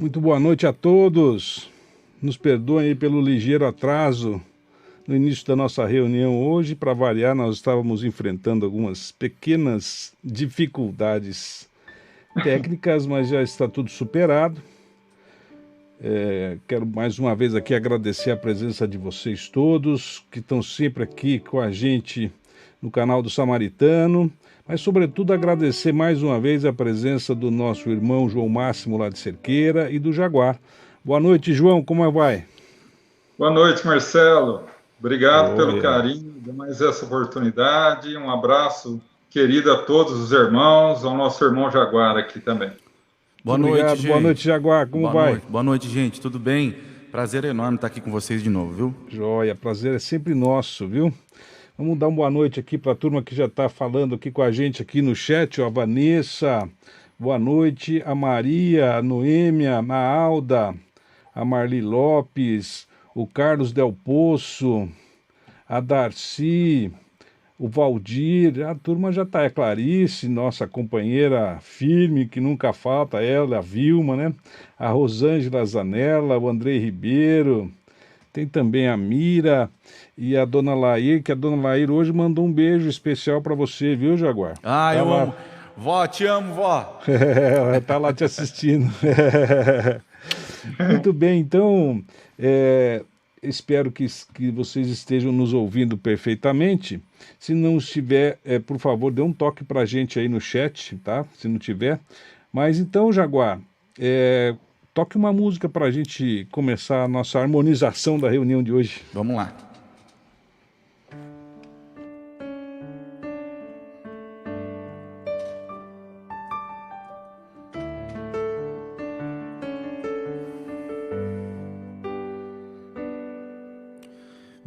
Muito boa noite a todos. Nos perdoem aí pelo ligeiro atraso no início da nossa reunião hoje. Para variar, nós estávamos enfrentando algumas pequenas dificuldades técnicas, mas já está tudo superado. Quero mais uma vez aqui agradecer a presença de vocês todos, que estão sempre aqui com a gente no canal do Samaritano, mas sobretudo agradecer mais uma vez a presença do nosso irmão João Máximo lá de Cerqueira e do Jaguar. Boa noite, João, como vai? Boa noite, Marcelo. Obrigado pelo Joia. carinho de mais essa oportunidade. Um abraço querido a todos os irmãos, ao nosso irmão Jaguar aqui também. Boa Muito noite, obrigado. gente. Boa noite, Jaguar, como vai? Boa noite, gente. Tudo bem? Prazer enorme estar aqui com vocês de novo, viu? Joia, prazer é sempre nosso, viu? Vamos dar uma boa noite aqui para a turma que já está falando aqui com a gente aqui no chat, ó, a Vanessa, boa noite, a Maria, a Noêmia, a Alda, a Marli Lopes, o Carlos Del Poço, a Darcy, o Valdir, a turma já está, a Clarice, nossa companheira firme, que nunca falta, ela, a Vilma, né? A Rosângela Zanella, o Andrei Ribeiro, tem também a Mira e a Dona Lair, que a Dona Lair hoje mandou um beijo especial para você, viu, Jaguar? Ah, Tá eu lá. amo. Vó, te amo, vó. Ela tá lá te assistindo. Muito bem, então, espero que vocês estejam nos ouvindo perfeitamente. Se não estiver, por favor, dê um toque pra gente aí no chat, tá? Se não tiver. Mas então, Jaguar, toque uma música pra gente começar a nossa harmonização da reunião de hoje. Vamos lá.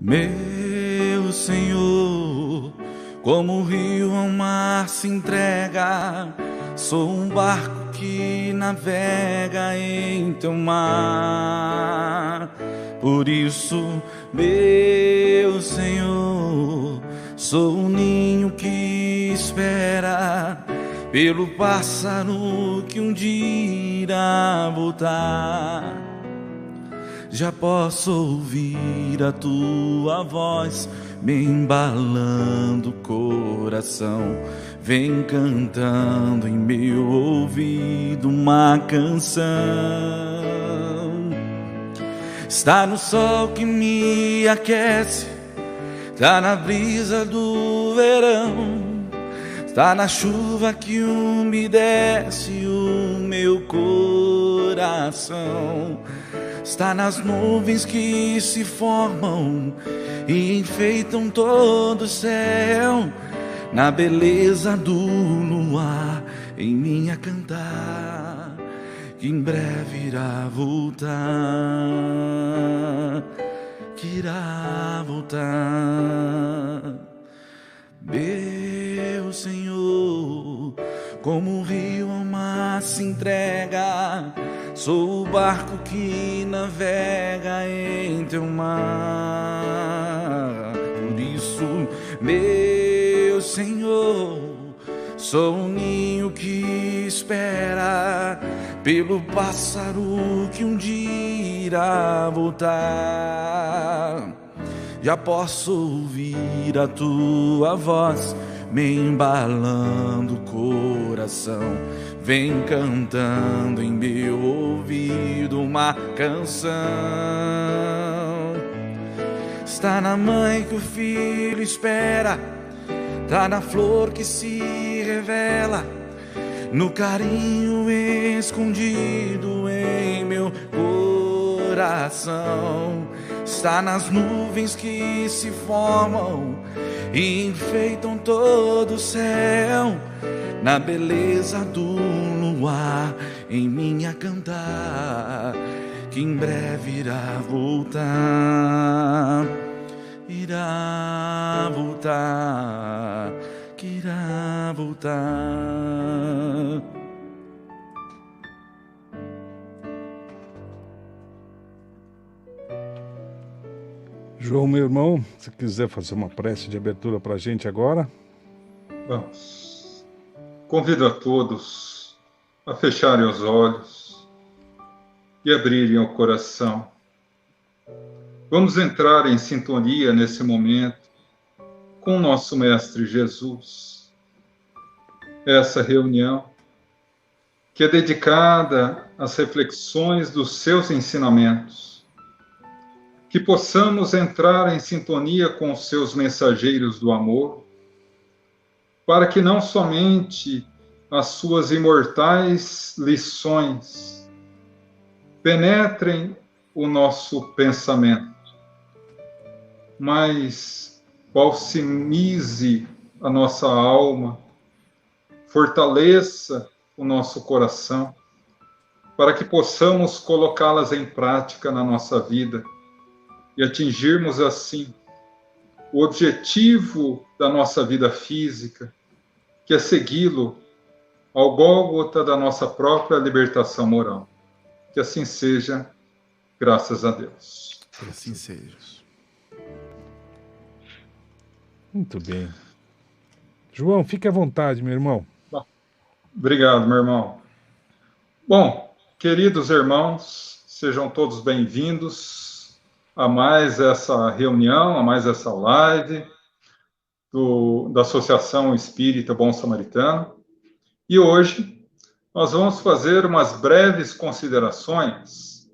Meu Senhor, como o rio ao mar se entrega, sou um barco que navega em teu mar. Por isso, meu Senhor, sou um ninho que espera pelo pássaro que um dia irá voltar. Já posso ouvir a tua voz me embalando o coração. Vem cantando em meu ouvido uma canção. Está no sol que me aquece, está na brisa do verão, está na chuva que umedece o meu coração. Está nas nuvens que se formam e enfeitam todo o céu, na beleza do luar em minha cantar, que em breve irá voltar, que irá voltar. Meu Senhor, como o rio ao mar se entrega, sou o barco que navega em teu mar. Por isso, meu Senhor, sou um ninho que espera pelo pássaro que um dia irá voltar. Já posso ouvir a tua voz me embalando o coração. Vem cantando em meu ouvido uma canção. Está na mãe que o filho espera, está na flor que se revela, no carinho escondido em meu coração. Está nas nuvens que se formam e enfeitam todo o céu, na beleza do luar em minha cantar, que em breve irá voltar, irá voltar, que irá voltar. João, meu irmão, se quiser fazer uma prece de abertura para a gente agora. Vamos. Convido a todos a fecharem os olhos e abrirem o coração. Vamos entrar em sintonia nesse momento com o nosso Mestre Jesus. Essa reunião que é dedicada às reflexões dos seus ensinamentos, que possamos entrar em sintonia com os seus mensageiros do amor, para que não somente as suas imortais lições penetrem o nosso pensamento, mas balsamize a nossa alma, fortaleça o nosso coração, para que possamos colocá-las em prática na nossa vida e atingirmos assim o objetivo da nossa vida física, que é segui-lo ao Gólgota da nossa própria libertação moral. Que assim seja, graças a Deus. Que assim seja. Muito bem. João, fique à vontade, meu irmão. Obrigado, meu irmão. Bom, queridos irmãos, sejam todos bem-vindos a mais essa reunião, a mais essa live da Associação Espírita Bom Samaritano. E hoje nós vamos fazer umas breves considerações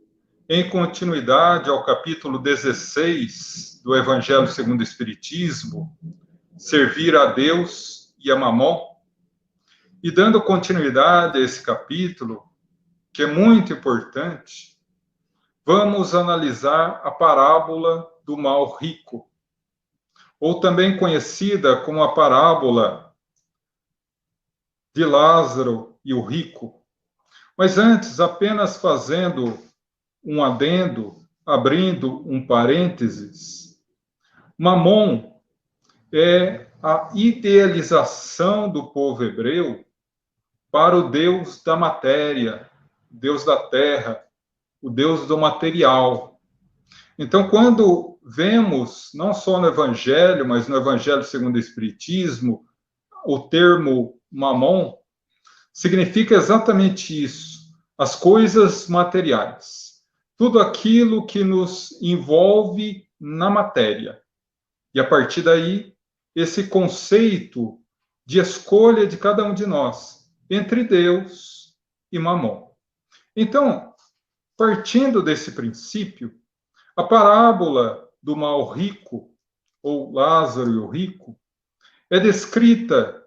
em continuidade ao capítulo 16 do Evangelho segundo o Espiritismo, Servir a Deus e a Mamon. E dando continuidade a esse capítulo, que é muito importante, vamos analisar a parábola do mal rico, ou também conhecida como a parábola de Lázaro e o rico. Mas antes, apenas fazendo um adendo, abrindo um parênteses, Mamon é a idealização do povo hebreu para o Deus da matéria, o Deus da terra, o Deus do material. Então, quando vemos, não só no Evangelho, mas no Evangelho segundo o Espiritismo, o termo Mamon, significa exatamente isso, as coisas materiais. Tudo aquilo que nos envolve na matéria. E a partir daí, esse conceito de escolha de cada um de nós entre Deus e Mamon. Então, partindo desse princípio, a parábola do mal rico, ou Lázaro e o rico, é descrita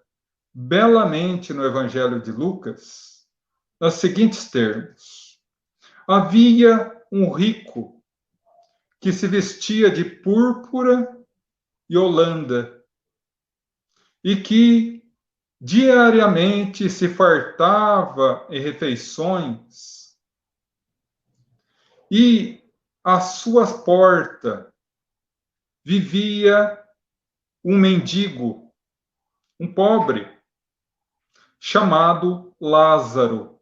belamente no Evangelho de Lucas, nos seguintes termos. Havia um rico que se vestia de púrpura e holanda, e que diariamente se fartava em refeições, e à sua porta vivia um mendigo, um pobre, chamado Lázaro,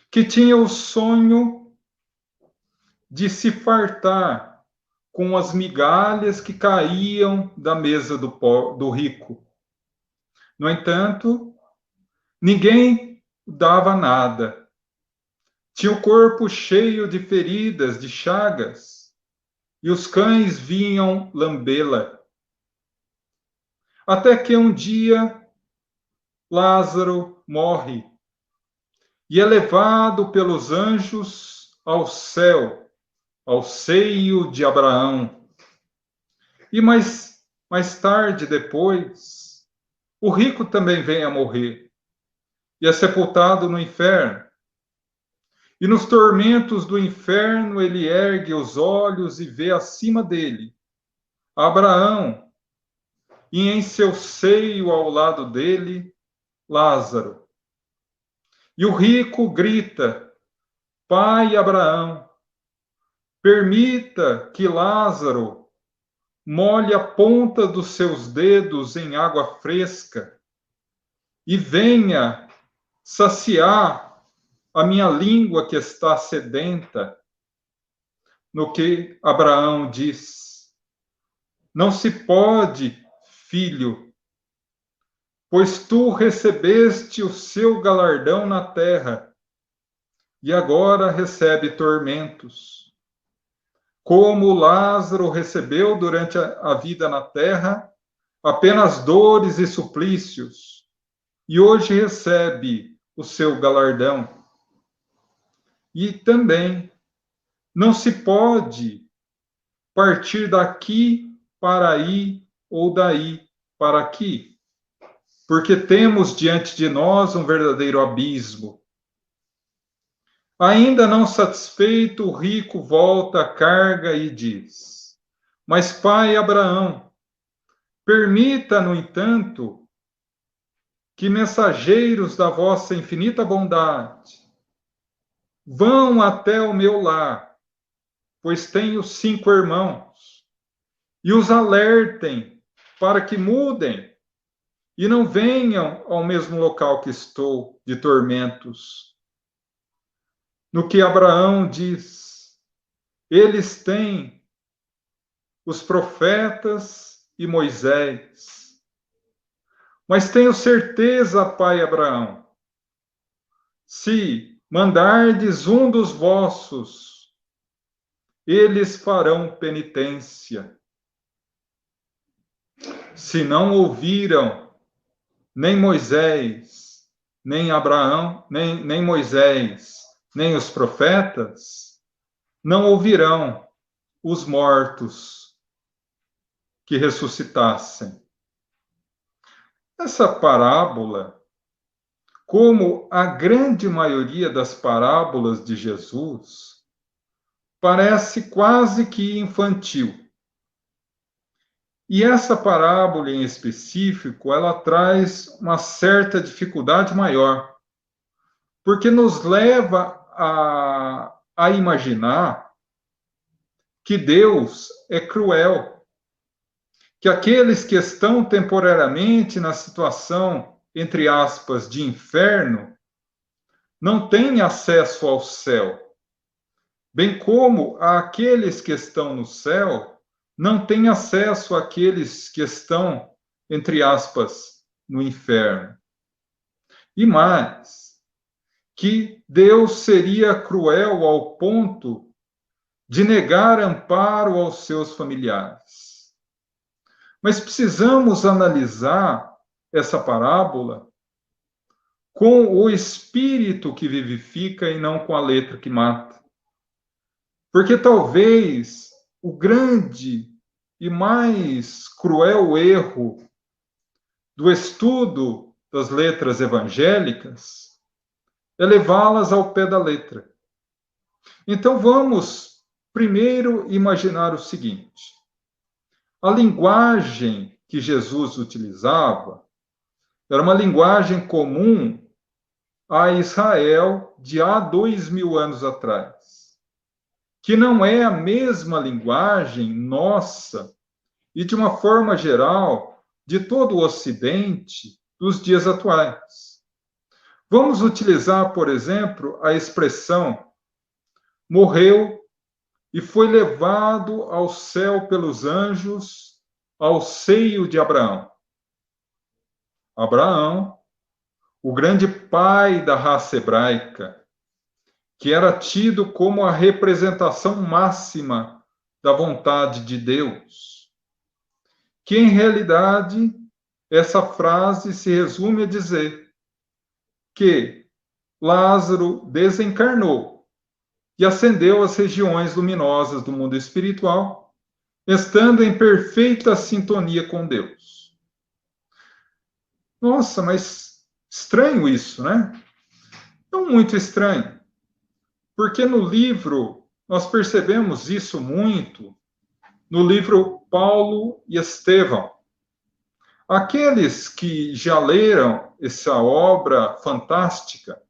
que tinha o sonho de se fartar com as migalhas que caíam da mesa do rico. No entanto, ninguém dava nada. Tinha o corpo cheio de feridas, de chagas, e os cães vinham lambê-la. Até que um dia Lázaro morre e é levado pelos anjos ao céu, ao seio de Abraão. E mais tarde, depois, o rico também vem a morrer e é sepultado no inferno. E nos tormentos do inferno ele ergue os olhos e vê acima dele Abraão, e em seu seio ao lado dele Lázaro. E o rico grita: Pai Abraão, permita que Lázaro molhe a ponta dos seus dedos em água fresca e venha saciar a minha língua que está sedenta. No que Abraão diz: Não se pode, filho, pois tu recebeste o seu galardão na terra, e agora recebe tormentos. Como Lázaro recebeu durante a vida na terra apenas dores e suplícios, e hoje recebe o seu galardão. E também não se pode partir daqui para aí ou daí para aqui, porque temos diante de nós um verdadeiro abismo. Ainda não satisfeito, o rico volta à carga e diz: Mas, pai Abraão, permita, no entanto, que mensageiros da vossa infinita bondade vão até o meu lar, pois tenho 5 irmãos, e os alertem para que mudem e não venham ao mesmo local que estou, de tormentos. No que Abraão diz, eles têm os profetas e Moisés. Mas tenho certeza, pai Abraão, se mandardes um dos vossos, eles farão penitência. Se não ouviram nem Moisés, nem Abraão, nem Moisés, nem os profetas, não ouvirão os mortos que ressuscitassem. Essa parábola, como a grande maioria das parábolas de Jesus, parece quase que infantil. E essa parábola em específico, ela traz uma certa dificuldade maior, porque nos leva a imaginar que Deus é cruel, que aqueles que estão temporariamente na situação, entre aspas, de inferno, não têm acesso ao céu, bem como aqueles que estão no céu não têm acesso àqueles que estão, entre aspas, no inferno. E mais, que Deus seria cruel ao ponto de negar amparo aos seus familiares. Mas precisamos analisar essa parábola com o espírito que vivifica e não com a letra que mata. Porque talvez o grande e mais cruel erro do estudo das letras evangélicas é levá-las ao pé da letra. Então vamos primeiro imaginar o seguinte: a linguagem que Jesus utilizava era uma linguagem comum a Israel de há 2000 anos atrás, que não é a mesma linguagem nossa e, de uma forma geral, de todo o Ocidente dos dias atuais. Vamos utilizar, por exemplo, a expressão morreu e foi levado ao céu pelos anjos ao seio de Abraão. Abraão, o grande pai da raça hebraica, que era tido como a representação máxima da vontade de Deus. Que, em realidade, essa frase se resume a dizer que Lázaro desencarnou e ascendeu às regiões luminosas do mundo espiritual, estando em perfeita sintonia com Deus. Nossa, mas estranho isso, né? Não muito estranho. Porque no livro, nós percebemos isso muito, no livro Paulo e Estevão. Aqueles que já leram essa obra fantástica,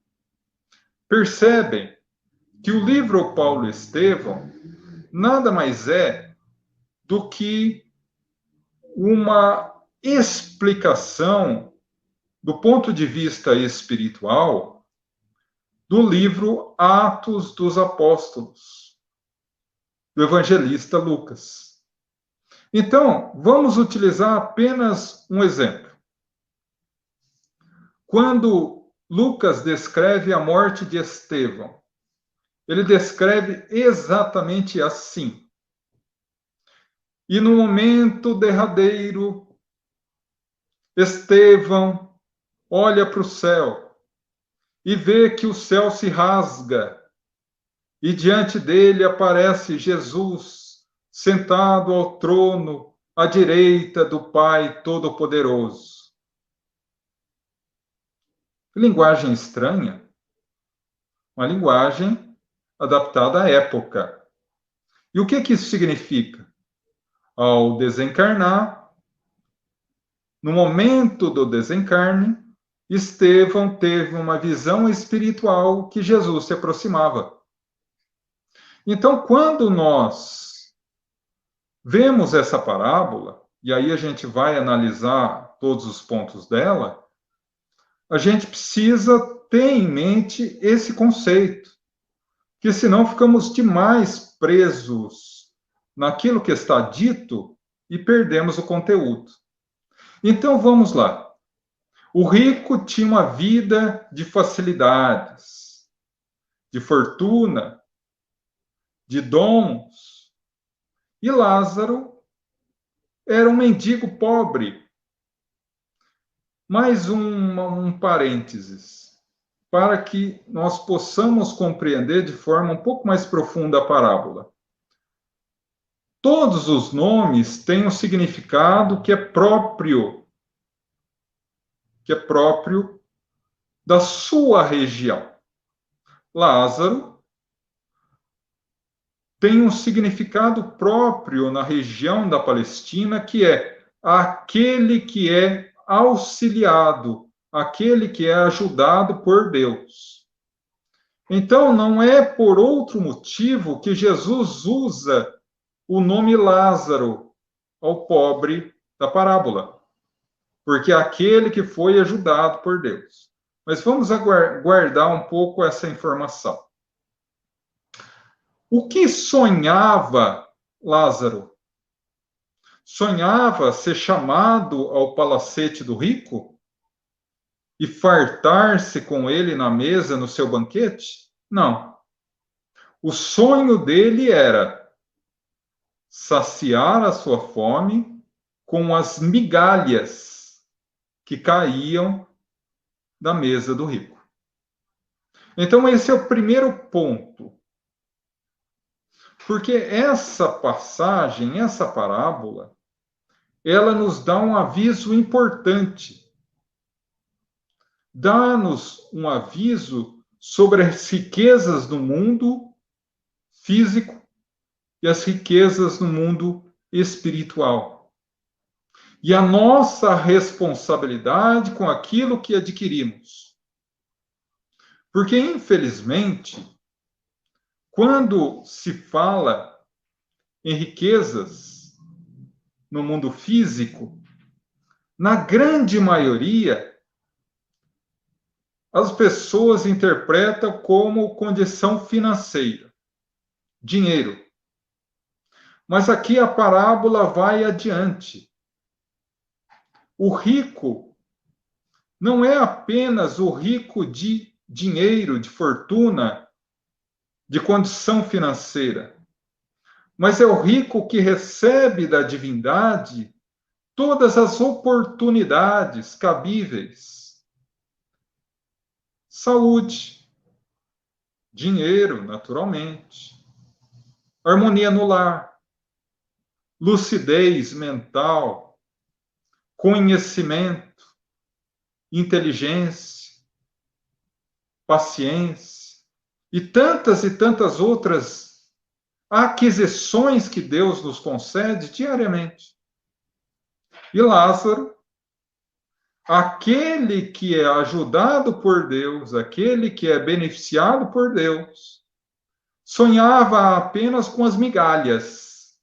percebem que o livro Paulo e Estevão nada mais é do que uma explicação, do ponto de vista espiritual, do livro Atos dos Apóstolos, do evangelista Lucas. Então, vamos utilizar apenas um exemplo. Quando Lucas descreve a morte de Estevão, ele descreve exatamente assim. E no momento derradeiro, Estevão olha para o céu e vê que o céu se rasga e diante dele aparece Jesus sentado ao trono à direita do Pai Todo-Poderoso. Linguagem estranha, uma linguagem adaptada à época. E o que isso significa? Ao desencarnar, no momento do desencarne, Estevão teve uma visão espiritual que Jesus se aproximava. Então, quando nós vemos essa parábola, e aí a gente vai analisar todos os pontos dela, a gente precisa ter em mente esse conceito, que senão ficamos demais presos naquilo que está dito e perdemos o conteúdo. Então, vamos lá. O rico tinha uma vida de facilidades, de fortuna, de dons. E Lázaro era um mendigo pobre. Mais um parênteses, para que nós possamos compreender de forma um pouco mais profunda a parábola. Todos os nomes têm um significado que é próprio da sua região. Lázaro tem um significado próprio na região da Palestina, que é aquele que é auxiliado, aquele que é ajudado por Deus. Então, não é por outro motivo que Jesus usa o nome Lázaro ao pobre da parábola, porque é aquele que foi ajudado por Deus. Mas vamos guardar um pouco essa informação. O que sonhava Lázaro? Sonhava ser chamado ao palacete do rico e fartar-se com ele na mesa no seu banquete? Não. O sonho dele era saciar a sua fome com as migalhas que caíam da mesa do rico. Então, esse é o primeiro ponto. Porque essa passagem, essa parábola, ela nos dá um aviso importante. Dá-nos um aviso sobre as riquezas do mundo físico e as riquezas no mundo espiritual. E a nossa responsabilidade com aquilo que adquirimos. Porque, infelizmente, quando se fala em riquezas no mundo físico, na grande maioria, as pessoas interpretam como condição financeira, dinheiro. Mas aqui a parábola vai adiante. O rico não é apenas o rico de dinheiro, de fortuna, de condição financeira, mas é o rico que recebe da divindade todas as oportunidades cabíveis. Saúde, dinheiro, naturalmente, harmonia no lar, lucidez mental, conhecimento, inteligência, paciência e tantas outras aquisições que Deus nos concede diariamente. E Lázaro, aquele que é ajudado por Deus, aquele que é beneficiado por Deus, sonhava apenas com as migalhas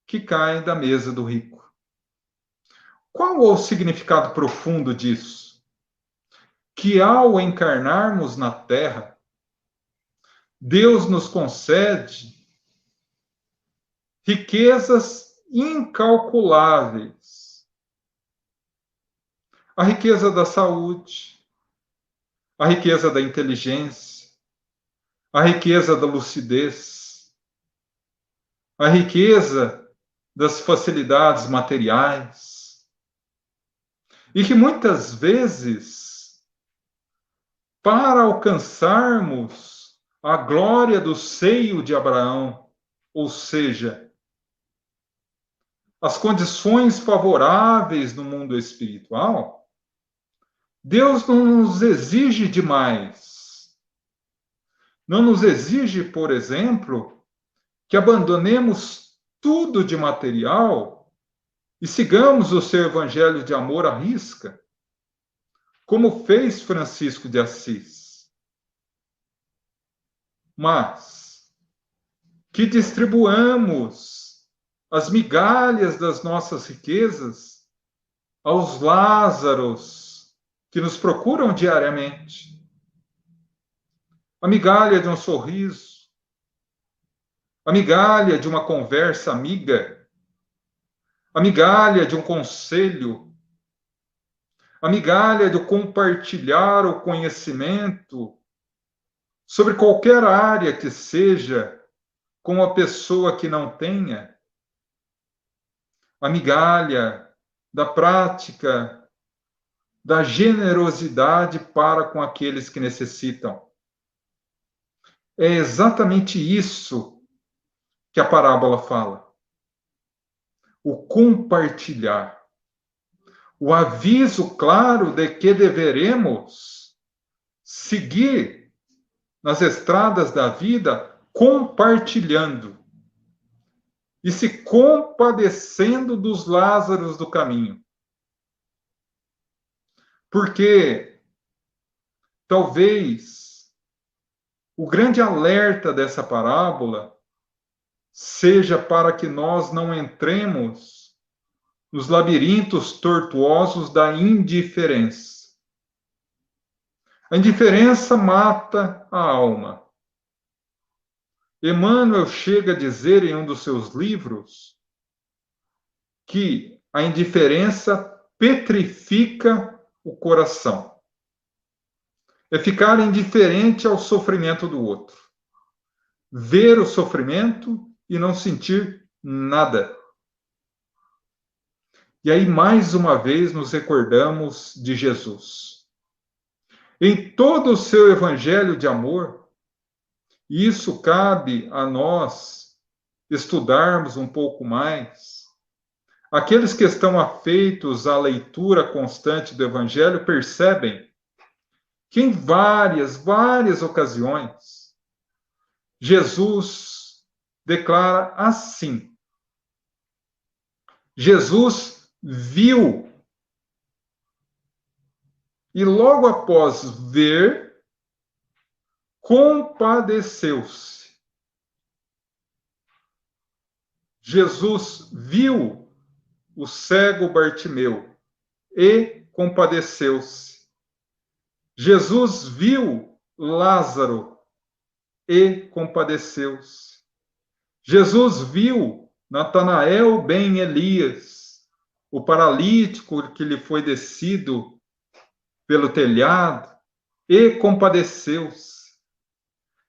que caem da mesa do rico. Qual é o significado profundo disso? Que ao encarnarmos na Terra, Deus nos concede riquezas incalculáveis. A riqueza da saúde, a riqueza da inteligência, a riqueza da lucidez, a riqueza das facilidades materiais, e que muitas vezes, para alcançarmos a glória do seio de Abraão, ou seja, as condições favoráveis no mundo espiritual, Deus não nos exige demais. Não nos exige, por exemplo, que abandonemos tudo de material e sigamos o seu evangelho de amor à risca, como fez Francisco de Assis. Mas que distribuamos as migalhas das nossas riquezas aos Lázaros que nos procuram diariamente. A migalha de um sorriso, a migalha de uma conversa amiga, a migalha de um conselho, a migalha de compartilhar o conhecimento sobre qualquer área que seja com a pessoa que não tenha, a migalha da prática da generosidade para com aqueles que necessitam. É exatamente isso que a parábola fala. O compartilhar. O aviso claro de que deveremos seguir nas estradas da vida compartilhando e se compadecendo dos Lázaros do caminho. Porque talvez o grande alerta dessa parábola seja para que nós não entremos nos labirintos tortuosos da indiferença. A indiferença mata a alma. Emmanuel chega a dizer em um dos seus livros que a indiferença petrifica o coração. É ficar indiferente ao sofrimento do outro. Ver o sofrimento e não sentir nada. E aí, mais uma vez, nos recordamos de Jesus. Em todo o seu evangelho de amor, e isso cabe a nós estudarmos um pouco mais. Aqueles que estão afeitos à leitura constante do evangelho percebem que em várias ocasiões, Jesus declara assim. Jesus viu e logo após ver, compadeceu-se. Jesus viu o cego Bartimeu e compadeceu-se. Jesus viu Lázaro e compadeceu-se. Jesus viu Natanael ben Elias, o paralítico que lhe foi descido pelo telhado, e compadeceu-se.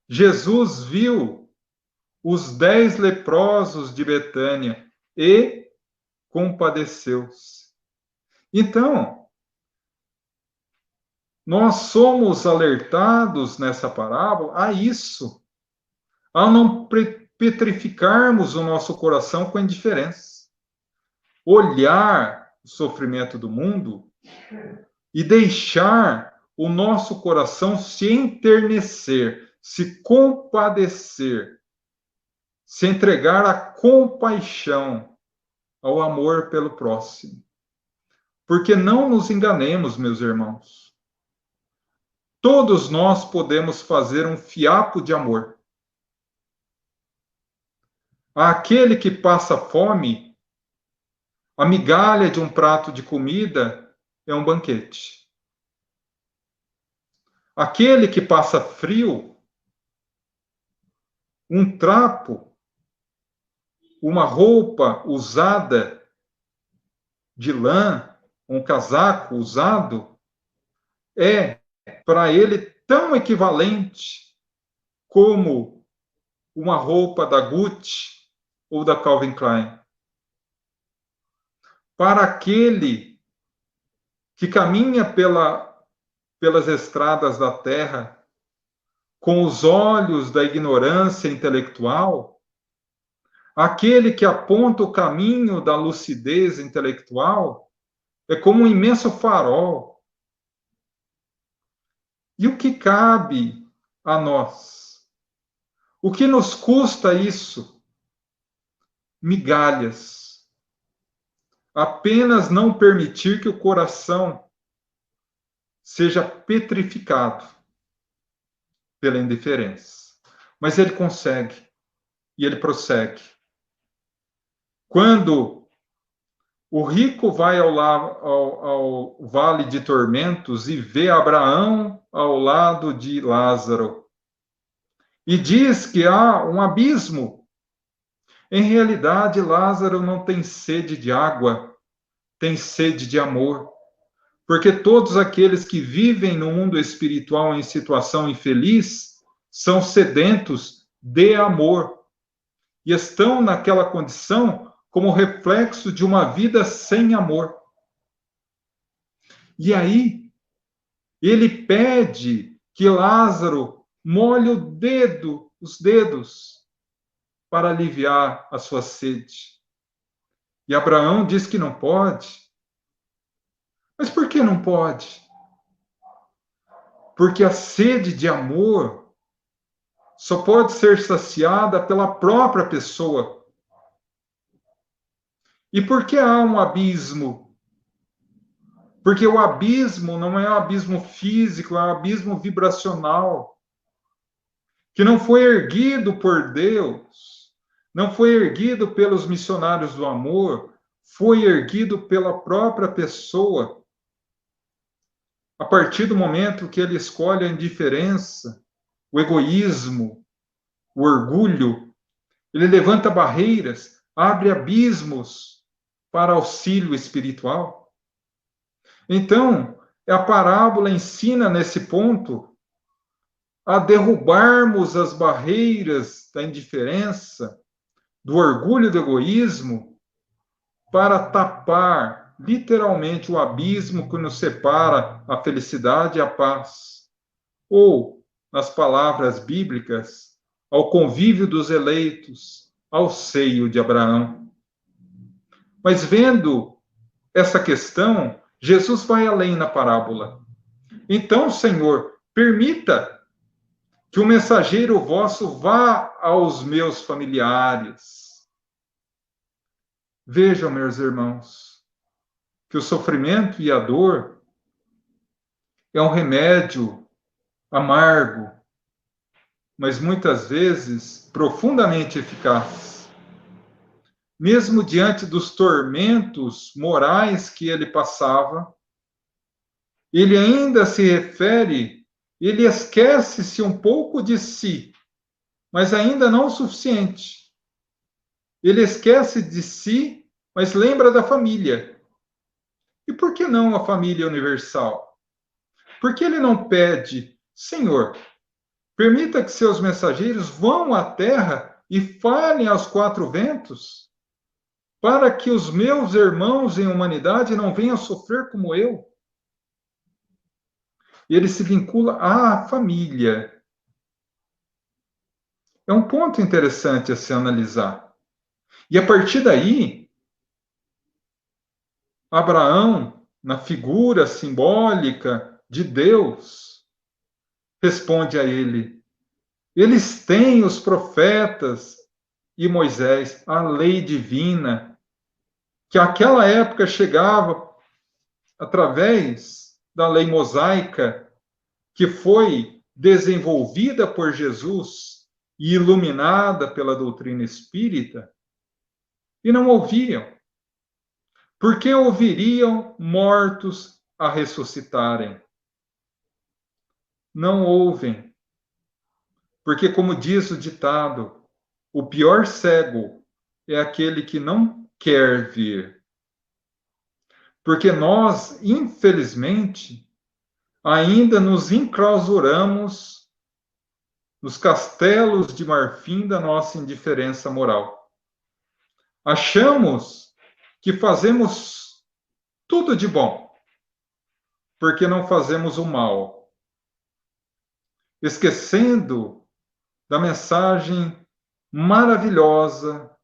Jesus viu os 10 leprosos de Betânia e compadeceu-se. Então, nós somos alertados nessa parábola a isso, a não petrificarmos o nosso coração com indiferença. Olhar o sofrimento do mundo e deixar o nosso coração se enternecer, se compadecer, se entregar à compaixão, ao amor pelo próximo. Porque não nos enganemos, meus irmãos. Todos nós podemos fazer um fiapo de amor. Àquele que passa fome, a migalha de um prato de comida é um banquete. Aquele que passa frio, um trapo, uma roupa usada de lã, um casaco usado, é para ele tão equivalente como uma roupa da Gucci ou da Calvin Klein. Para aquele que caminha pelas estradas da terra com os olhos da ignorância intelectual, aquele que aponta o caminho da lucidez intelectual, é como um imenso farol. E o que cabe a nós? O que nos custa isso? Migalhas. Apenas não permitir que o coração seja petrificado pela indiferença. Mas ele consegue, e ele prossegue. Quando o rico vai ao vale de tormentos e vê Abraão ao lado de Lázaro, e diz que há um abismo. Em realidade, Lázaro não tem sede de água, tem sede de amor. Porque todos aqueles que vivem no mundo espiritual em situação infeliz são sedentos de amor e estão naquela condição como reflexo de uma vida sem amor. E aí, ele pede que Lázaro molhe os dedos, para aliviar a sua sede. E Abraão diz que não pode. Mas por que não pode? Porque a sede de amor só pode ser saciada pela própria pessoa. E por que há um abismo? Porque o abismo não é um abismo físico, é um abismo vibracional, que não foi erguido por Deus, não foi erguido pelos missionários do amor, foi erguido pela própria pessoa. A partir do momento que ele escolhe a indiferença, o egoísmo, o orgulho, ele levanta barreiras, abre abismos para auxílio espiritual. Então, a parábola ensina nesse ponto a derrubarmos as barreiras da indiferença, do orgulho e do egoísmo, para tapar literalmente o abismo que nos separa a felicidade e a paz. Ou, nas palavras bíblicas, ao convívio dos eleitos, ao seio de Abraão. Mas vendo essa questão, Jesus vai além na parábola. Então, Senhor, permita que o mensageiro vosso vá aos meus familiares. Vejam, meus irmãos, que o sofrimento e a dor é um remédio amargo, mas muitas vezes profundamente eficaz. Mesmo diante dos tormentos morais que ele passava, ele ainda se refere, ele esquece-se um pouco de si, mas ainda não o suficiente. Ele esquece de si, mas lembra da família. E por que não a família universal? Por que ele não pede, Senhor, permita que seus mensageiros vão à terra e falem aos quatro ventos, para que os meus irmãos em humanidade não venham sofrer como eu? Ele se vincula à família. É um ponto interessante a se analisar. E a partir daí, Abraão, na figura simbólica de Deus, responde a ele: eles têm os profetas e Moisés, a lei divina, que àquela época chegava através da lei mosaica, que foi desenvolvida por Jesus e iluminada pela doutrina espírita, e não ouviam. Porque ouviriam mortos a ressuscitarem? Não ouvem. Porque, como diz o ditado, o pior cego é aquele que não quer ver. Porque nós, infelizmente, ainda nos enclausuramos nos castelos de marfim da nossa indiferença moral. Achamos que fazemos tudo de bom, porque não fazemos o mal, esquecendo da mensagem maravilhosa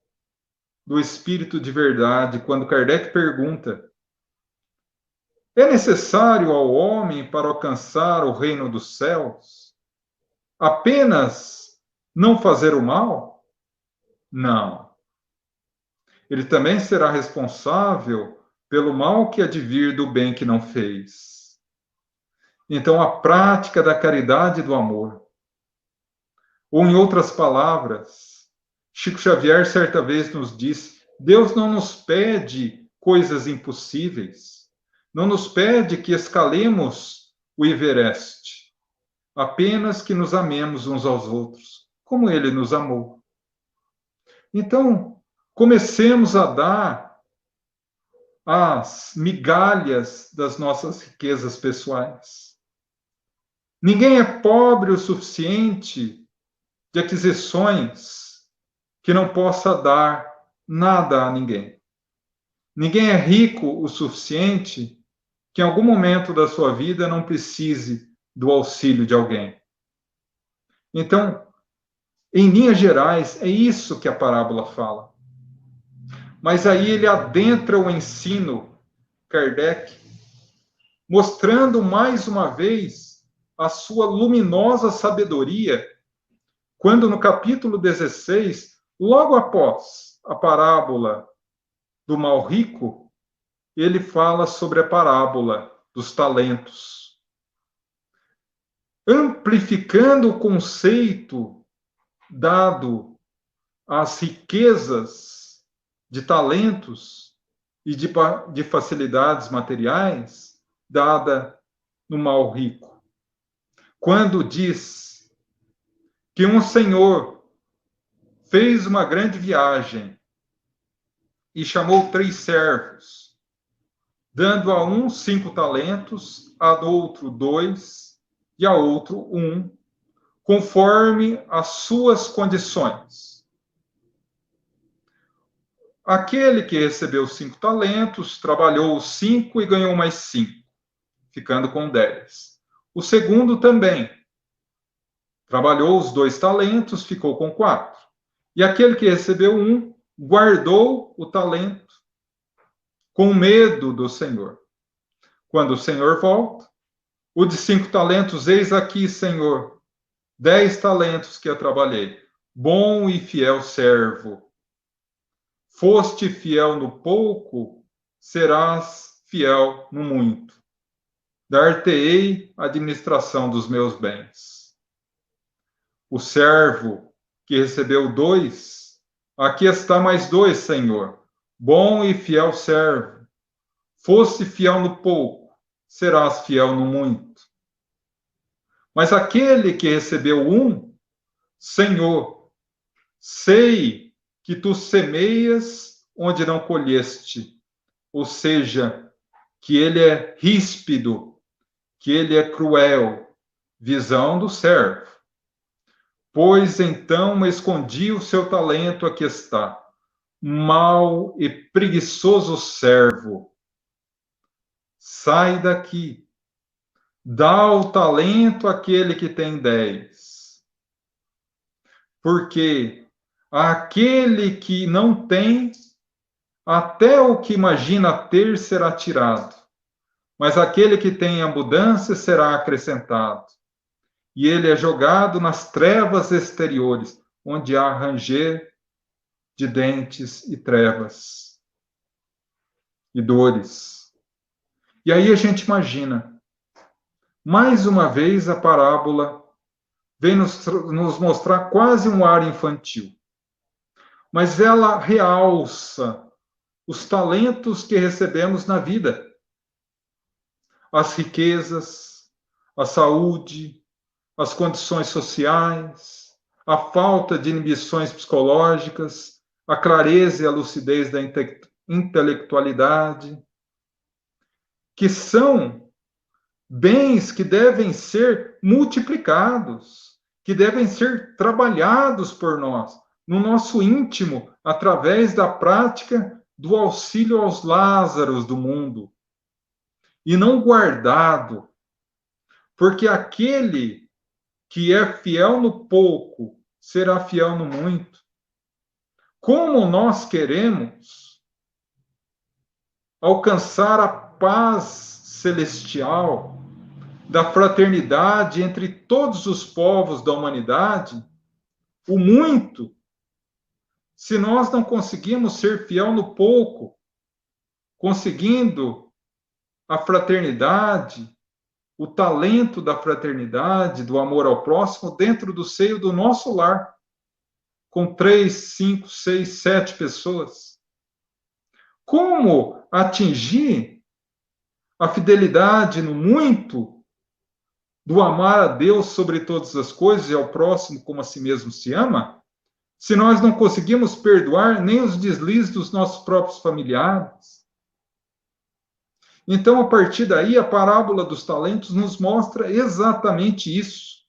do Espírito de Verdade, quando Kardec pergunta: é necessário ao homem, para alcançar o reino dos céus, apenas não fazer o mal? Não. Ele também será responsável pelo mal que advir do bem que não fez. Então, a prática da caridade e do amor. Ou, em outras palavras, Chico Xavier certa vez nos disse: Deus não nos pede coisas impossíveis, não nos pede que escalemos o Everest, apenas que nos amemos uns aos outros, como Ele nos amou. Então, comecemos a dar as migalhas das nossas riquezas pessoais. Ninguém é pobre o suficiente de aquisições que não possa dar nada a ninguém. Ninguém é rico o suficiente que em algum momento da sua vida não precise do auxílio de alguém. Então, em linhas gerais, é isso que a parábola fala. Mas aí ele adentra o ensino, Kardec, mostrando mais uma vez a sua luminosa sabedoria, quando no capítulo 16, logo após a parábola do mal rico, ele fala sobre a parábola dos talentos, amplificando o conceito dado às riquezas de talentos e de facilidades materiais dada no mal rico. Quando diz que um senhor fez uma grande viagem e chamou 3 servos, dando a um 5 talentos, a outro 2 e a outro 1, conforme as suas condições. Aquele que recebeu 5 talentos, trabalhou os 5 e ganhou mais 5, ficando com 10. O segundo também. Trabalhou os 2 talentos, ficou com 4. E aquele que recebeu 1, guardou o talento, com medo do Senhor. Quando o Senhor volta, o de 5 talentos, eis aqui, Senhor, 10 talentos que eu trabalhei. Bom e fiel servo. Foste fiel no pouco, serás fiel no muito. Dar-te-ei a administração dos meus bens. O servo que recebeu 2, aqui está mais 2, Senhor. Bom e fiel servo. Foste fiel no pouco, serás fiel no muito. Mas aquele que recebeu 1, Senhor, sei que tu semeias onde não colheste, ou seja, que ele é ríspido, que ele é cruel, visão do servo. Pois então escondi o seu talento, aqui está, mau e preguiçoso servo. Sai daqui, dá o talento àquele que tem 10. Porque aquele que não tem, até o que imagina ter será tirado, mas aquele que tem abundância será acrescentado. E ele é jogado nas trevas exteriores, onde há ranger de dentes e trevas e dores. E aí a gente imagina, mais uma vez a parábola vem nos mostrar quase um ar infantil. Mas ela realça os talentos que recebemos na vida. As riquezas, a saúde, as condições sociais, a falta de inibições psicológicas, a clareza e a lucidez da intelectualidade, que são bens que devem ser multiplicados, que devem ser trabalhados por nós, no nosso íntimo, através da prática do auxílio aos Lázaros do mundo, e não guardado, porque aquele que é fiel no pouco será fiel no muito. Como nós queremos alcançar a paz celestial da fraternidade entre todos os povos da humanidade, o muito, se nós não conseguimos ser fiel no pouco, conseguindo a fraternidade, o talento da fraternidade, do amor ao próximo, dentro do seio do nosso lar, com 3, 5, 6, 7 pessoas. Como atingir a fidelidade no muito, do amar a Deus sobre todas as coisas e ao próximo como a si mesmo se ama, se nós não conseguimos perdoar nem os deslizes dos nossos próprios familiares? Então, a partir daí, a parábola dos talentos nos mostra exatamente isso.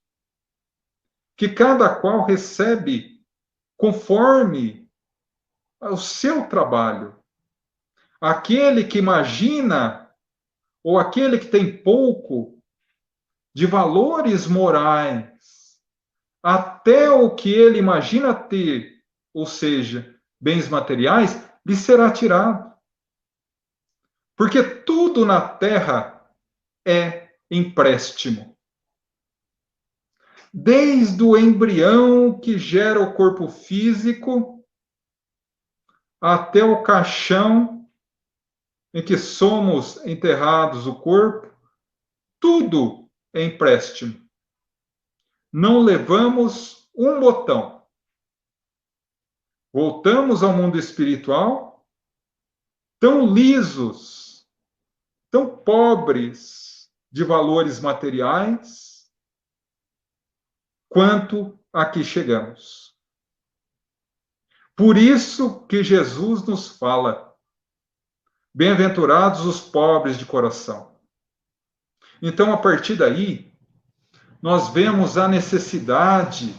Que cada qual recebe conforme o seu trabalho. Aquele que imagina, ou aquele que tem pouco de valores morais, até o que ele imagina ter, ou seja, bens materiais, lhe será tirado. Porque tudo na terra é empréstimo. Desde o embrião que gera o corpo físico, até o caixão em que somos enterrados o corpo, tudo é empréstimo. Não levamos um botão. Voltamos ao mundo espiritual, tão lisos, tão pobres de valores materiais, quanto aqui chegamos. Por isso que Jesus nos fala: bem-aventurados os pobres de coração. Então, a partir daí, nós vemos a necessidade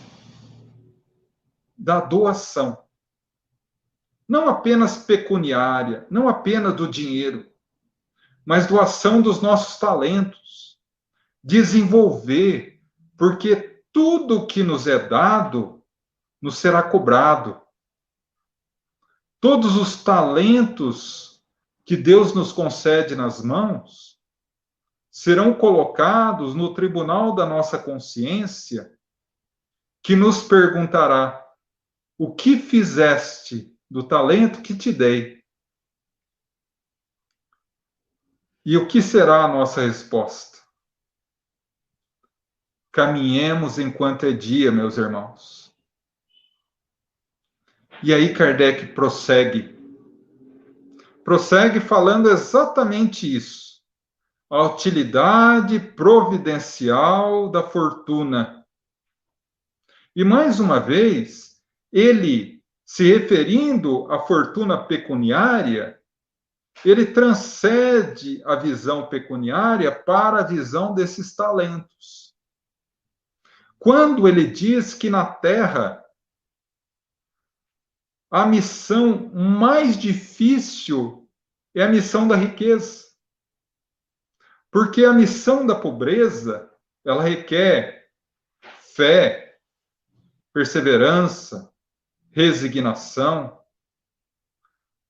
da doação. Não apenas pecuniária, não apenas do dinheiro, mas doação dos nossos talentos. Desenvolver, porque tudo que nos é dado nos será cobrado. Todos os talentos que Deus nos concede nas mãos serão colocados no tribunal da nossa consciência, que nos perguntará: o que fizeste do talento que te dei? E o que será a nossa resposta? Caminhemos enquanto é dia, meus irmãos. E aí Kardec prossegue falando exatamente isso. A utilidade providencial da fortuna. E mais uma vez, ele, se referindo à fortuna pecuniária, ele transcende a visão pecuniária para a visão desses talentos. Quando ele diz que na Terra a missão mais difícil é a missão da riqueza. Porque a missão da pobreza, ela requer fé, perseverança, resignação,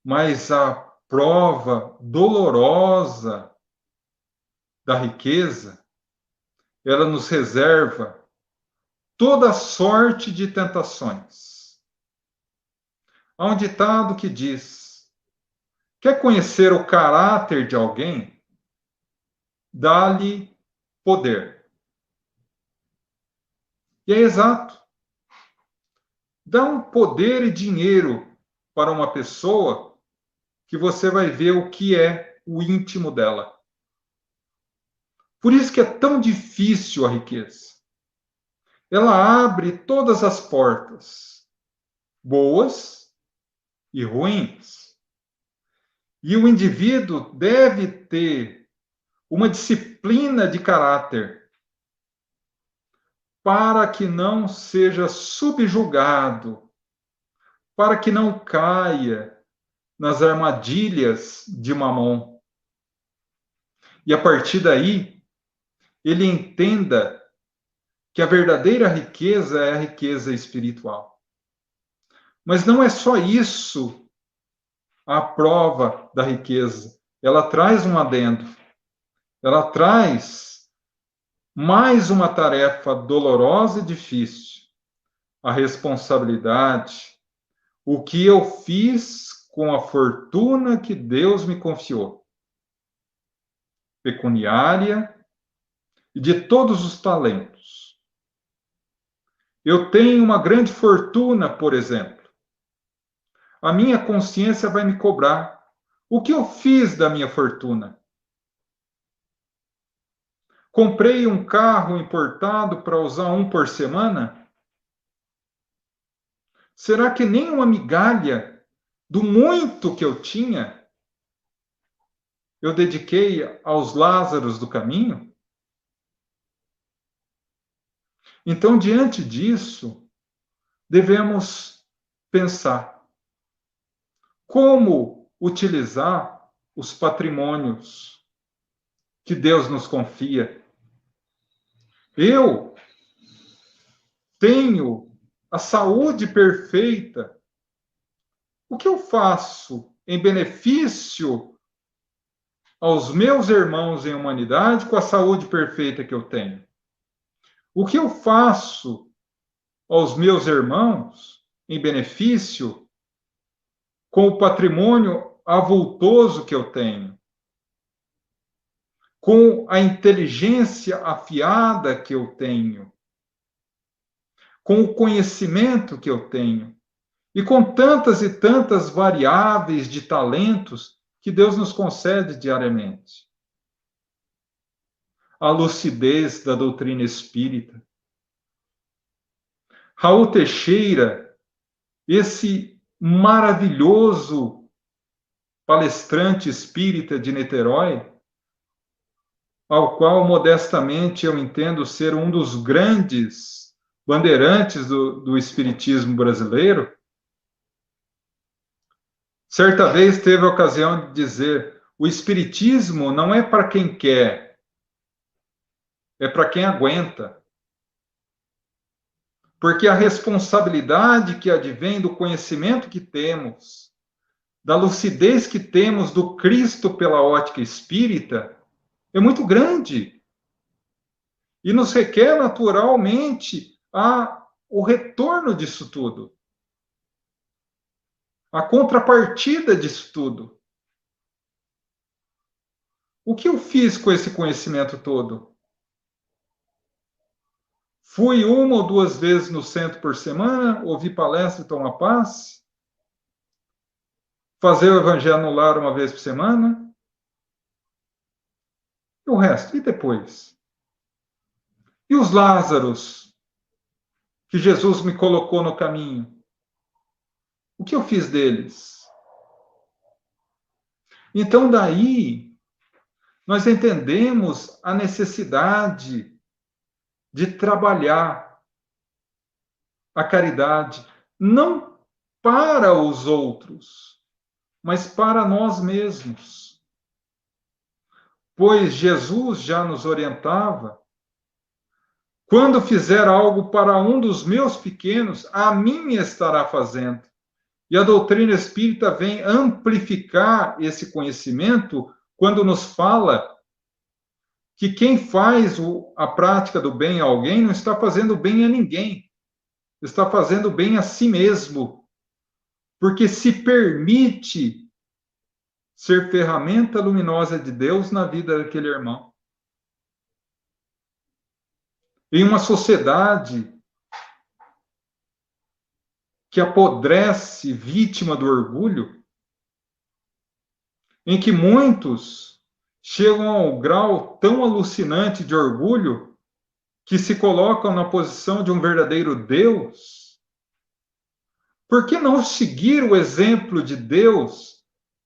mas a prova dolorosa da riqueza, ela nos reserva toda sorte de tentações. Há um ditado que diz: quer conhecer o caráter de alguém? Dá-lhe poder. E é exato. Dá um poder e dinheiro para uma pessoa que você vai ver o que é o íntimo dela. Por isso que é tão difícil a riqueza. Ela abre todas as portas, boas e ruins. E o indivíduo deve ter uma disciplina de caráter para que não seja subjugado, para que não caia nas armadilhas de Mamon. E a partir daí, ele entenda que a verdadeira riqueza é a riqueza espiritual. Mas não é só isso a prova da riqueza. Ela traz um adendo. Ela traz mais uma tarefa dolorosa e difícil. A responsabilidade. O que eu fiz com a fortuna que Deus me confiou. Pecuniária e de todos os talentos. Eu tenho uma grande fortuna, por exemplo. A minha consciência vai me cobrar. O que eu fiz da minha fortuna? Comprei um carro importado para usar um por semana? Será que nem uma migalha do muito que eu tinha eu dediquei aos Lázaros do caminho? Então, diante disso, devemos pensar como utilizar os patrimônios que Deus nos confia. Eu tenho a saúde perfeita. O que eu faço em benefício aos meus irmãos em humanidade com a saúde perfeita que eu tenho? O que eu faço aos meus irmãos em benefício com o patrimônio avultoso que eu tenho? Com a inteligência afiada que eu tenho? Com o conhecimento que eu tenho? E com tantas e tantas variáveis de talentos que Deus nos concede diariamente. A lucidez da doutrina espírita. Raul Teixeira, esse maravilhoso palestrante espírita de Niterói, ao qual modestamente eu entendo ser um dos grandes bandeirantes do espiritismo brasileiro, certa vez teve a ocasião de dizer: o espiritismo não é para quem quer, é para quem aguenta. Porque a responsabilidade que advém do conhecimento que temos, da lucidez que temos do Cristo pela ótica espírita, é muito grande. E nos requer naturalmente o retorno disso tudo. A contrapartida disso tudo. O que eu fiz com esse conhecimento todo? Fui uma ou duas vezes no centro por semana, ouvi palestra e tomar passe? Fazer o evangelho no lar uma vez por semana? E o resto? E depois? E os Lázaros que Jesus me colocou no caminho? O que eu fiz deles? Então, daí, nós entendemos a necessidade de trabalhar a caridade, não para os outros, mas para nós mesmos. Pois Jesus já nos orientava: quando fizer algo para um dos meus pequenos, a mim estará fazendo. E a doutrina espírita vem amplificar esse conhecimento quando nos fala que quem faz a prática do bem a alguém não está fazendo bem a ninguém, está fazendo bem a si mesmo, porque se permite ser ferramenta luminosa de Deus na vida daquele irmão. Em uma sociedade que apodrece vítima do orgulho, em que muitos chegam ao grau tão alucinante de orgulho que se colocam na posição de um verdadeiro Deus, por que não seguir o exemplo de Deus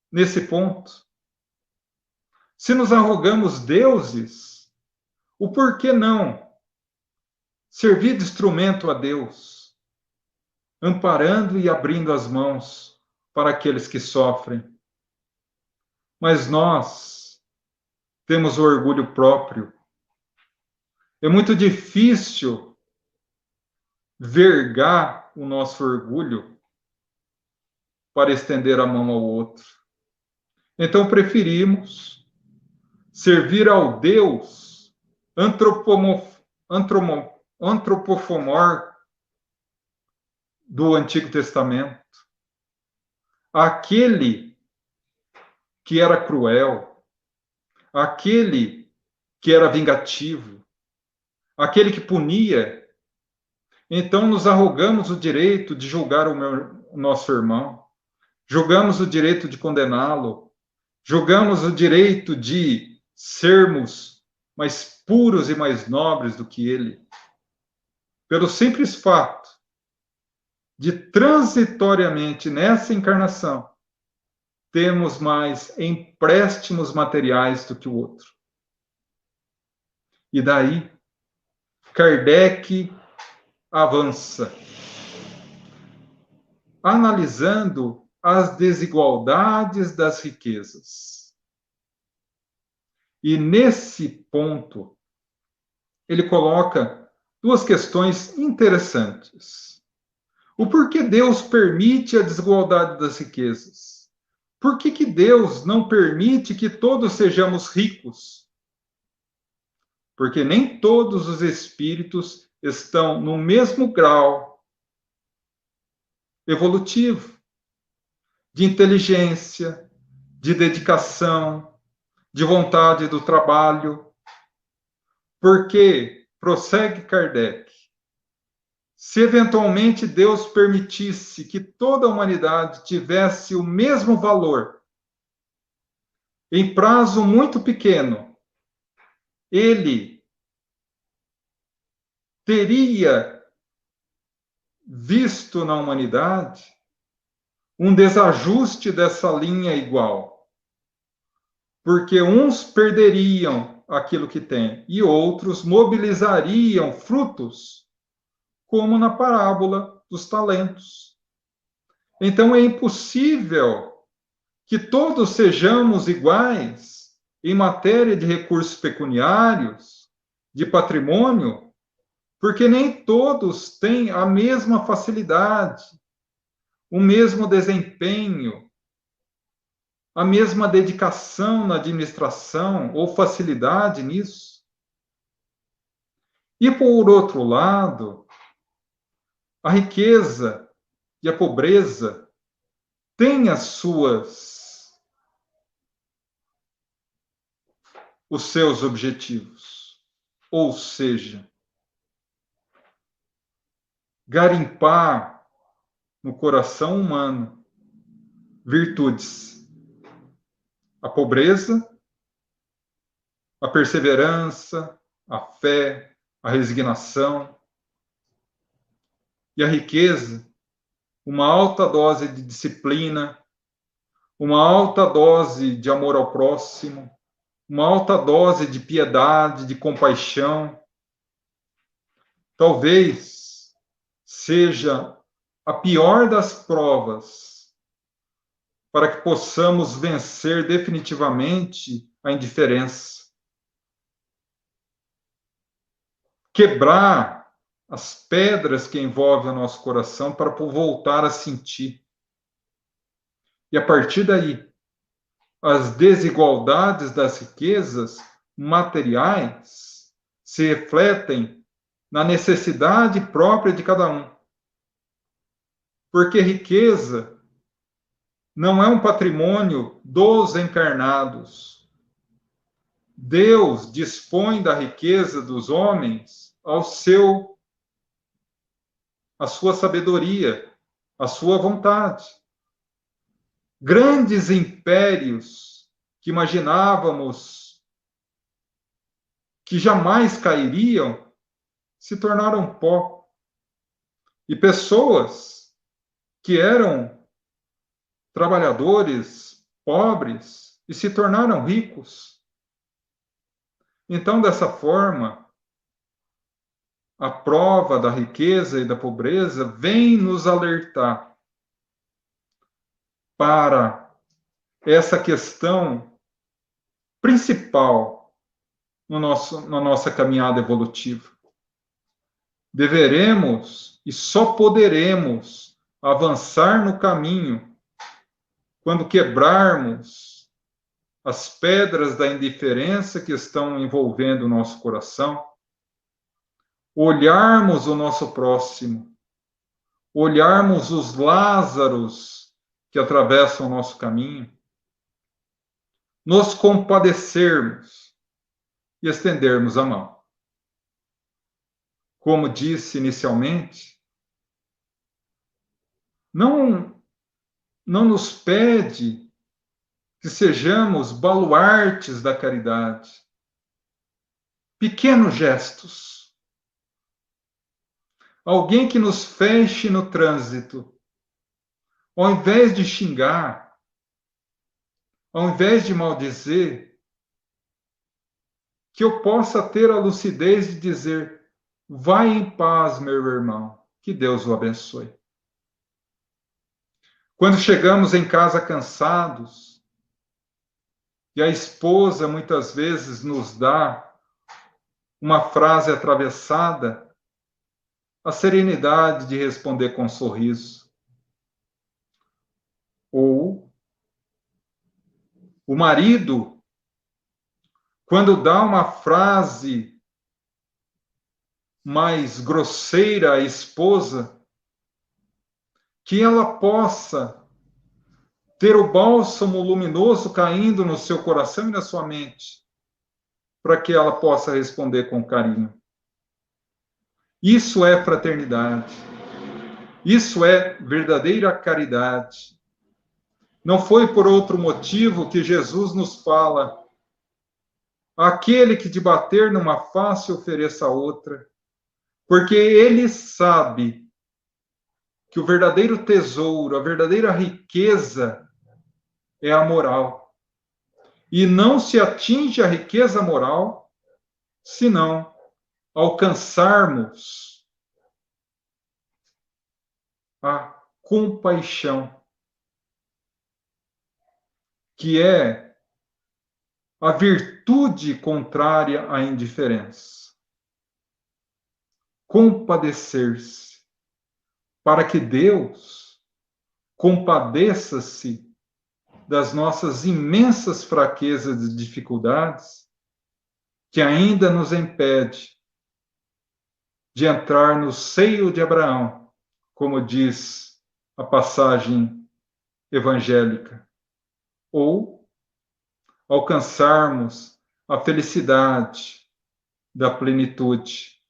nesse ponto? Se nos arrogamos deuses, o porquê não servir de instrumento a Deus, amparando e abrindo as mãos para aqueles que sofrem. Mas nós temos o orgulho próprio. É muito difícil vergar o nosso orgulho para estender a mão ao outro. Então preferimos servir ao Deus antropomorfo do Antigo Testamento, aquele que era cruel, aquele que era vingativo, aquele que punia. Então nos arrogamos o direito de julgar o nosso irmão, julgamos o direito de condená-lo, julgamos o direito de sermos mais puros e mais nobres do que ele, pelo simples fato de transitoriamente nessa encarnação temos mais empréstimos materiais do que o outro. E daí, Kardec avança, analisando as desigualdades das riquezas. E nesse ponto, ele coloca duas questões interessantes. O porquê Deus permite a desigualdade das riquezas? Por que Deus não permite que todos sejamos ricos? Porque nem todos os espíritos estão no mesmo grau evolutivo, de inteligência, de dedicação, de vontade do trabalho. Porque, prossegue Kardec, se eventualmente Deus permitisse que toda a humanidade tivesse o mesmo valor, em prazo muito pequeno, ele teria visto na humanidade um desajuste dessa linha igual. Porque uns perderiam aquilo que têm e outros mobilizariam frutos, como na parábola dos talentos. Então é impossível que todos sejamos iguais em matéria de recursos pecuniários, de patrimônio, porque nem todos têm a mesma facilidade, o mesmo desempenho, a mesma dedicação na administração ou facilidade nisso. E, por outro lado, a riqueza e a pobreza têm os seus objetivos. Ou seja, garimpar no coração humano virtudes. A pobreza, a perseverança, a fé, a resignação. E a riqueza, uma alta dose de disciplina, uma alta dose de amor ao próximo, uma alta dose de piedade, de compaixão. Talvez seja a pior das provas para que possamos vencer definitivamente a indiferença. Quebrar as pedras que envolvem o nosso coração para voltar a sentir. E a partir daí, as desigualdades das riquezas materiais se refletem na necessidade própria de cada um. Porque riqueza não é um patrimônio dos encarnados. Deus dispõe da riqueza dos homens a sua sabedoria, a sua vontade. Grandes impérios que imaginávamos que jamais cairiam, se tornaram pó. E pessoas que eram trabalhadores pobres e se tornaram ricos. Então, dessa forma, a prova da riqueza e da pobreza, vem nos alertar para essa questão principal na nossa caminhada evolutiva. Deveremos e só poderemos avançar no caminho quando quebrarmos as pedras da indiferença que estão envolvendo o nosso coração, olharmos o nosso próximo, olharmos os Lázaros que atravessam o nosso caminho, nos compadecermos e estendermos a mão. Como disse inicialmente, não nos pede que sejamos baluartes da caridade. Pequenos gestos. Alguém que nos feche no trânsito, ao invés de xingar, ao invés de maldizer, que eu possa ter a lucidez de dizer: vai em paz, meu irmão, que Deus o abençoe. Quando chegamos em casa cansados, e a esposa muitas vezes nos dá uma frase atravessada, a serenidade de responder com um sorriso. Ou o marido, quando dá uma frase mais grosseira à esposa, que ela possa ter o bálsamo luminoso caindo no seu coração e na sua mente, para que ela possa responder com carinho. Isso é fraternidade. Isso é verdadeira caridade. Não foi por outro motivo que Jesus nos fala: aquele que te bater numa face, ofereça outra. Porque ele sabe que o verdadeiro tesouro, a verdadeira riqueza é a moral. E não se atinge a riqueza moral se não alcançarmos a compaixão, que é a virtude contrária à indiferença. Compadecer-se, para que Deus compadeça-se das nossas imensas fraquezas e dificuldades que ainda nos impede de entrar no seio de Abraão, como diz a passagem evangélica, ou alcançarmos a felicidade da plenitude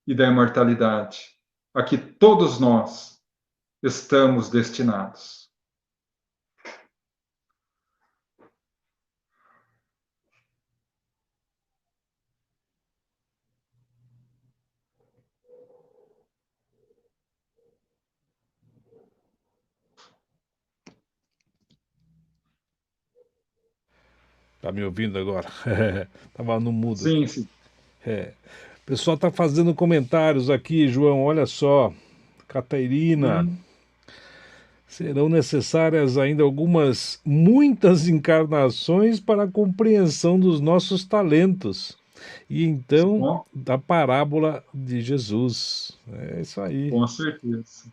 e da imortalidade, a que todos nós estamos destinados. Tá me ouvindo agora? Tava no mudo Sim, aqui. sim. O pessoal tá fazendo comentários aqui, João, olha só. Catarina, serão necessárias ainda muitas encarnações para a compreensão dos nossos talentos. E então, da parábola de Jesus. É isso aí. Com certeza.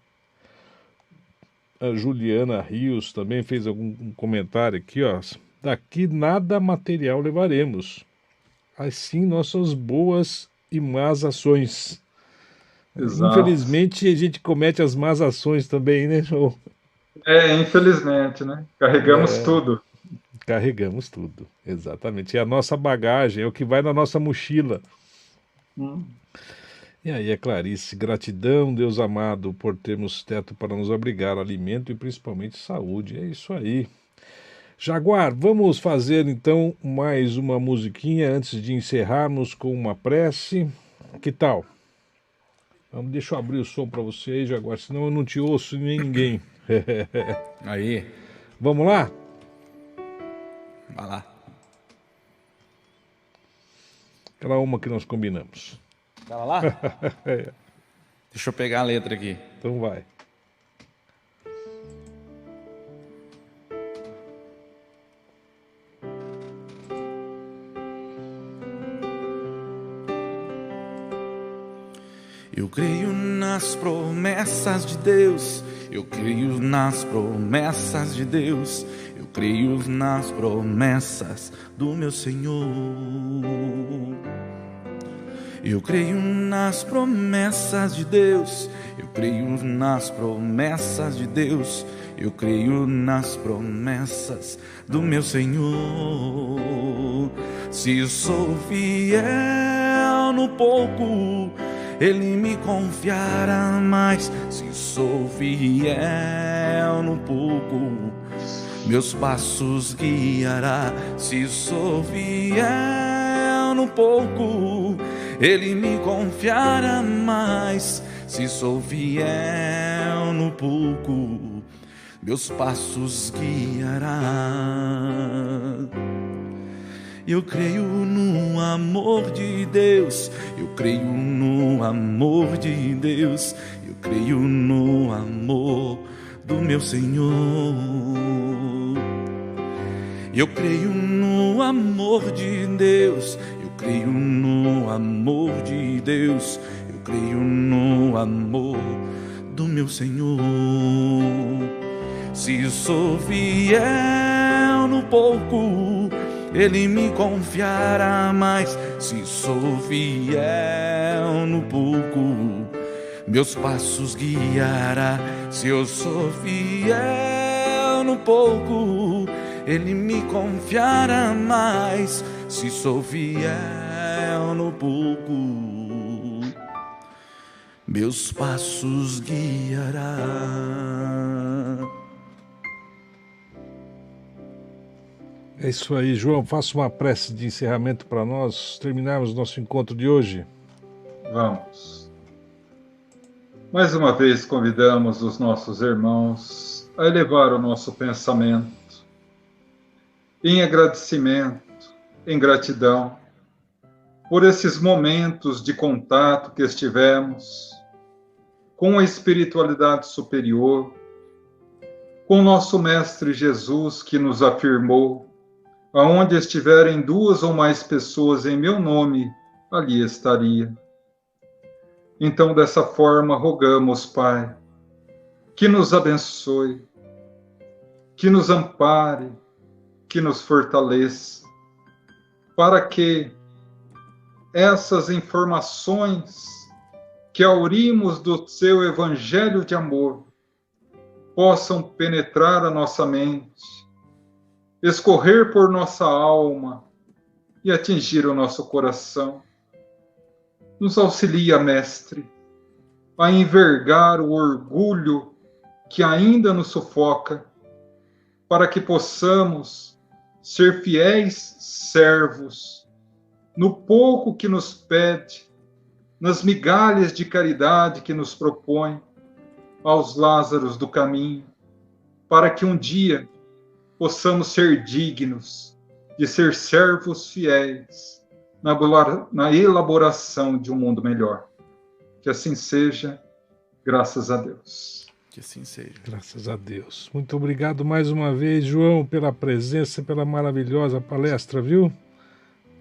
A Juliana Rios também fez algum comentário aqui, ó. Daqui nada material levaremos, assim nossas boas e más ações. Exato. Infelizmente a gente comete as más ações também, né, João? Infelizmente, né? Carregamos tudo. Carregamos tudo, exatamente. E a nossa bagagem é o que vai na nossa mochila. E aí é Clarice, gratidão, Deus amado, por termos teto para nos abrigar, alimento e principalmente saúde. É isso aí. Jaguar, vamos fazer então mais uma musiquinha antes de encerrarmos com uma prece. Que tal? Deixa eu abrir o som para você aí, Jaguar, senão eu não te ouço nem ninguém. Aí. Vamos lá? Vai lá. Aquela uma que nós combinamos. Tá lá? Deixa eu pegar a letra aqui. Então vai. Eu creio nas promessas de Deus, eu creio nas promessas de Deus, eu creio nas promessas do meu Senhor. Eu creio nas promessas de Deus, eu creio nas promessas de Deus, eu creio nas promessas do meu Senhor. Se sou fiel no pouco, Ele me confiará mais. Se sou fiel no pouco, meus passos guiará. Se sou fiel no pouco, Ele me confiará mais. Se sou fiel no pouco, meus passos guiará. Eu creio no amor de Deus, eu creio no amor de Deus, eu creio no amor do meu Senhor. Eu creio no amor de Deus, eu creio no amor de Deus, eu creio no amor do meu Senhor. Se sou fiel no pouco, Ele me confiará mais. Se sou fiel no pouco, meus passos guiará. Se eu sou fiel no pouco, Ele me confiará mais. Se sou fiel no pouco, meus passos guiará. É isso aí, João. Faça uma prece de encerramento para nós terminarmos nosso encontro de hoje. Vamos. Mais uma vez convidamos os nossos irmãos a elevar o nosso pensamento em agradecimento, em gratidão, por esses momentos de contato que estivemos com a espiritualidade superior, com nosso Mestre Jesus, que nos afirmou: aonde estiverem 2 ou mais pessoas em meu nome, ali estaria. Então, dessa forma, rogamos, Pai, que nos abençoe, que nos ampare, que nos fortaleça, para que essas informações que aurimos do seu Evangelho de amor possam penetrar a nossa mente, escorrer por nossa alma e atingir o nosso coração. Nos auxilia, Mestre, a envergar o orgulho que ainda nos sufoca, para que possamos ser fiéis servos no pouco que nos pede, nas migalhas de caridade que nos propõe, aos Lázaros do caminho, para que um dia possamos ser dignos de ser servos fiéis na elaboração de um mundo melhor. Que assim seja, graças a Deus. Que assim seja. Graças a Deus. Muito obrigado mais uma vez, João, pela presença, pela maravilhosa palestra, viu?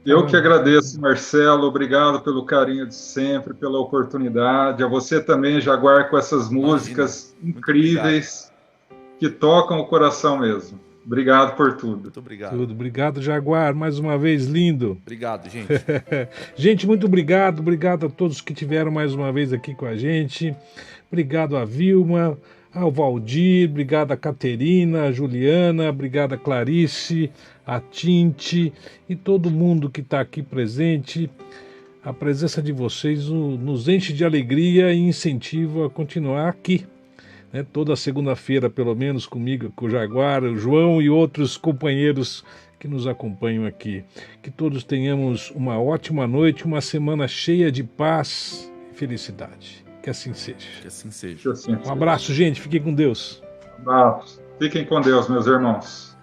Eu que agradeço, Marcelo. Obrigado pelo carinho de sempre, pela oportunidade. A você também, Jaguar, com essas músicas incríveis que tocam o coração mesmo. Obrigado por tudo. Muito obrigado. Obrigado, Jaguar, mais uma vez, lindo. Obrigado, gente. Gente, muito obrigado. Obrigado a todos que tiveram mais uma vez aqui com a gente. Obrigado a Vilma, ao Valdir, obrigado a Caterina, a Juliana, obrigado a Clarice, a Tinte e todo mundo que está aqui presente. A presença de vocês nos enche de alegria e incentiva a continuar aqui. Toda segunda-feira, pelo menos, comigo, com o Jaguar, o João e outros companheiros que nos acompanham aqui. Que todos tenhamos uma ótima noite, uma semana cheia de paz e felicidade. Que assim seja. Que assim seja. Que assim seja. Um abraço, gente. Fiquem com Deus. Um abraço. Fiquem com Deus, meus irmãos.